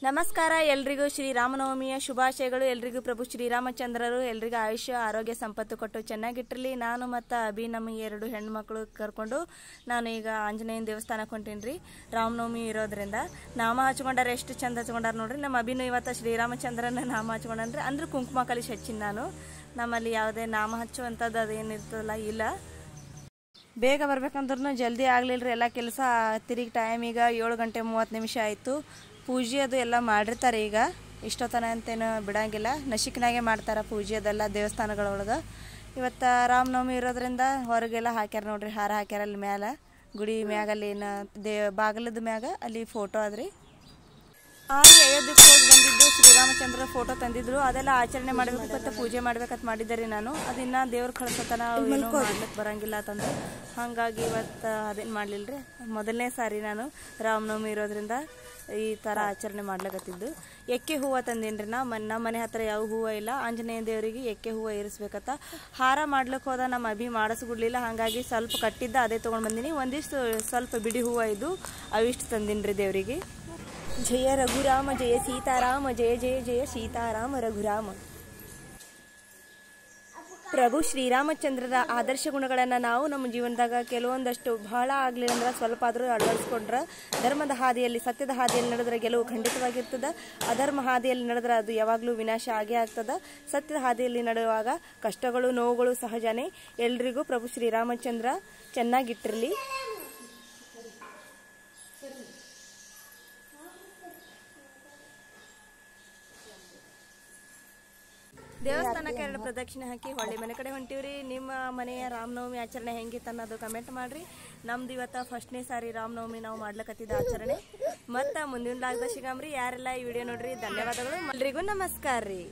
ನಮಸ್ಕಾರ ಎಲ್ರಿಗೂ ಶ್ರೀರಾಮನವಮಿಯ ಶುಭಾಶಯಗಳು. ಎಲ್ರಿಗೂ ಪ್ರಭು ಶ್ರೀರಾಮಚಂದ್ರರು ಎಲ್ರಿಗೂ ಆಯುಷ್ಯ ಆರೋಗ್ಯ ಸಂಪತ್ತು ಕೊಟ್ಟು ಚೆನ್ನಾಗಿಟ್ಟಿರಲಿ. ನಾನು ಮತ್ತು ಅಭಿ ನಮ್ಮ 2 ಹೆಣ್ಮಕ್ಳು ಕರ್ಕೊಂಡು ನಾನು ಈಗ ಆಂಜನೇಯನ ದೇವಸ್ಥಾನಕ್ಕೆ ಹೊಂಟೀನಿ. ರಾಮನವಮಿ ಇರೋದ್ರಿಂದ ನಾಮ ಹಚ್ಕೊಂಡಾರೆ, ಎಷ್ಟು ಚಂದ ಹಚ್ಕೊಂಡಾರ ನೋಡ್ರಿ. ನಮ್ಮ ಅಭಿನೂ ಇವತ್ತು ಶ್ರೀರಾಮಚಂದ್ರನ ನಾಮ ಹಚ್ಕೊಂಡ್ರಿ. ಅಂದ್ರೆ ಕುಂಕುಮ ಕಲಿಸಿ ಹಚ್ಚಿನ ನಾನು. ನಮ್ಮಲ್ಲಿ ಯಾವುದೇ ನಾಮ ಹಚ್ಚುವಂಥದ್ದು ಅದೇನಿರ್ತದಲ್ಲ ಇಲ್ಲ. ಬೇಗ ಬರ್ಬೇಕಂದ್ರೂ ಜಲ್ದಿ ಆಗಲಿಲ್ಲರಿ, ಎಲ್ಲ ಕೆಲಸ ತಿರುಗಿ ಟೈಮ್ ಈಗ 7 ಗಂಟೆ 30 ನಿಮಿಷ ಆಯಿತು. ಪೂಜೆ ಅದು ಎಲ್ಲ ಮಾಡಿರ್ತಾರೆ. ಈಗ ಇಷ್ಟೊತ್ತನ ಅಂತೇನು ಬಿಡಂಗಿಲ್ಲ, ನಶಿಕ್ನಾಗೆ ಮಾಡ್ತಾರೆ ಪೂಜೆ ಅದೆಲ್ಲ ದೇವಸ್ಥಾನಗಳೊಳಗೆ. ಇವತ್ತು ರಾಮನವಮಿ ಇರೋದ್ರಿಂದ ಹೊರಗೆಲ್ಲ ಹಾಕ್ಯಾರ ನೋಡ್ರಿ, ಹಾರ ಹಾಕ್ಯಾರ ಅಲ್ಲಿ ಮ್ಯಾಲೆ ಗುಡಿ ಮ್ಯಾಗ. ಅಲ್ಲಿ ಬಾಗಿಲದ ಮ್ಯಾಗ ಅಲ್ಲಿ ಫೋಟೋ ಅದ್ರಿ. ಅಯೋಧ್ಯಕ್ಕೆ ಹೋಗಿ ಬಂದಿದ್ದು ಶ್ರೀರಾಮಚಂದ್ರ ಫೋಟೋ ತಂದಿದ್ರು, ಅದೆಲ್ಲ ಆಚರಣೆ ಮಾಡ್ಬೇಕು ಮತ್ತು ಪೂಜೆ ಮಾಡ್ಬೇಕಂತ ಮಾಡಿದ್ದಾರೆ. ನಾನು ಅದನ್ನ ದೇವ್ರ ಕಳ್ಸತನ ಮಾಡ್ಲಿಕ್ಕೆ ಬರಂಗಿಲ್ಲ ಅಂತಂದ್ರೆ ಹಾಗಾಗಿ ಇವತ್ತು ಅದೇನು ಮಾಡಲಿಲ್ಲರಿ. ಮೊದಲನೇ ಸಾರಿ ನಾನು ರಾಮನವಮಿ ಇರೋದ್ರಿಂದ ಈ ಥರ ಆಚರಣೆ ಮಾಡ್ಲಿಕತ್ತಿದ್ದು. ಎಕ್ಕೆ ಹೂವು ತಂದೀನಿ ರೀ. ನಮ್ಮ ಮನೆ ಹತ್ರ ಯಾವ ಹೂವು ಇಲ್ಲ. ಆಂಜನೇಯ ದೇವರಿಗೆ ಎಕ್ಕೆ ಹೂವು ಇರಿಸ್ಬೇಕತ್ತ. ಹಾರ ಮಾಡ್ಲಿಕ್ಕೆ ಹೋದ ನಮ್ಮ ಅಭಿ ಮಾಡಿಸ್ಬಿಡ್ಲಿಲ್ಲ, ಹಾಗಾಗಿ ಸ್ವಲ್ಪ ಕಟ್ಟಿದ್ದ ಅದೇ ತೊಗೊಂಡು ಬಂದೀನಿ. ಒಂದಿಷ್ಟು ಸ್ವಲ್ಪ ಬಿಡಿ ಹೂವು ಇದ್ದು ಅವಿಷ್ಟು ತಂದೀನಿ ರೀ ದೇವರಿಗೆ. ಜಯ ರಘುರಾಮ ಜಯ ಸೀತಾರಾಮ, ಜಯ ಜಯ ಜಯ ಸೀತಾರಾಮ ರಘುರಾಮ. ಪ್ರಭು ಶ್ರೀರಾಮಚಂದ್ರರ ಆದರ್ಶ ಗುಣಗಳನ್ನು ನಾವು ನಮ್ಮ ಜೀವನದಾಗ ಕೆಲವೊಂದಷ್ಟು ಬಹಳ ಆಗಲಿಲ್ಲ ಅಂದ್ರೆ ಸ್ವಲ್ಪ ಆದರೂ ಅಳವಡಿಸ್ಕೊಂಡ್ರೆ ಧರ್ಮದ ಹಾದಿಯಲ್ಲಿ ಸತ್ಯದ ಹಾದಿಯಲ್ಲಿ ನಡೆದ್ರೆ ಗೆಲುವು ಖಂಡಿತವಾಗಿರ್ತದೆ. ಅಧರ್ಮ ಹಾದಿಯಲ್ಲಿ ನಡೆದ್ರೆ ಅದು ಯಾವಾಗಲೂ ವಿನಾಶ ಆಗೇ ಆಗ್ತದೆ. ಸತ್ಯದ ಹಾದಿಯಲ್ಲಿ ನಡೆಯುವಾಗ ಕಷ್ಟಗಳು ನೋವುಗಳು ಸಹಜನೇ. ಎಲ್ರಿಗೂ ಪ್ರಭು ಶ್ರೀರಾಮಚಂದ್ರ ಚೆನ್ನಾಗಿಟ್ಟಿರಲಿ. ದೇವಸ್ಥಾನಕ್ಕೆ 2 ಪ್ರದಕ್ಷಿಣೆ ಹಾಕಿ ಹೊಳ್ಳಿ ಮನೆ ಕಡೆ ಹೊಂಟಿವ್ರಿ. ನಿಮ್ಮ ಮನೆಯ ರಾಮನವಮಿ ಆಚರಣೆ ಹೆಂಗಿತ್ತು ಅನ್ನೋದು ಕಮೆಂಟ್ ಮಾಡ್ರಿ. ನಮ್ದು ಇವತ್ತು ಫಸ್ಟ್ನೇ ಸಾರಿ ರಾಮನವಮಿ ನಾವು ಮಾಡ್ಲಕತ್ತಿದ್ದ ಆಚರಣೆ. ಮತ್ತು ಮುಂದಿನ ಲಾಗ್ದಾಗ ಸಿಗಮ್ರಿ. ಯಾರೆಲ್ಲ ಈ ವಿಡಿಯೋ ನೋಡ್ರಿ ಧನ್ಯವಾದಗಳು. ಎಲ್ರಿಗೂ ನಮಸ್ಕಾರ ರೀ.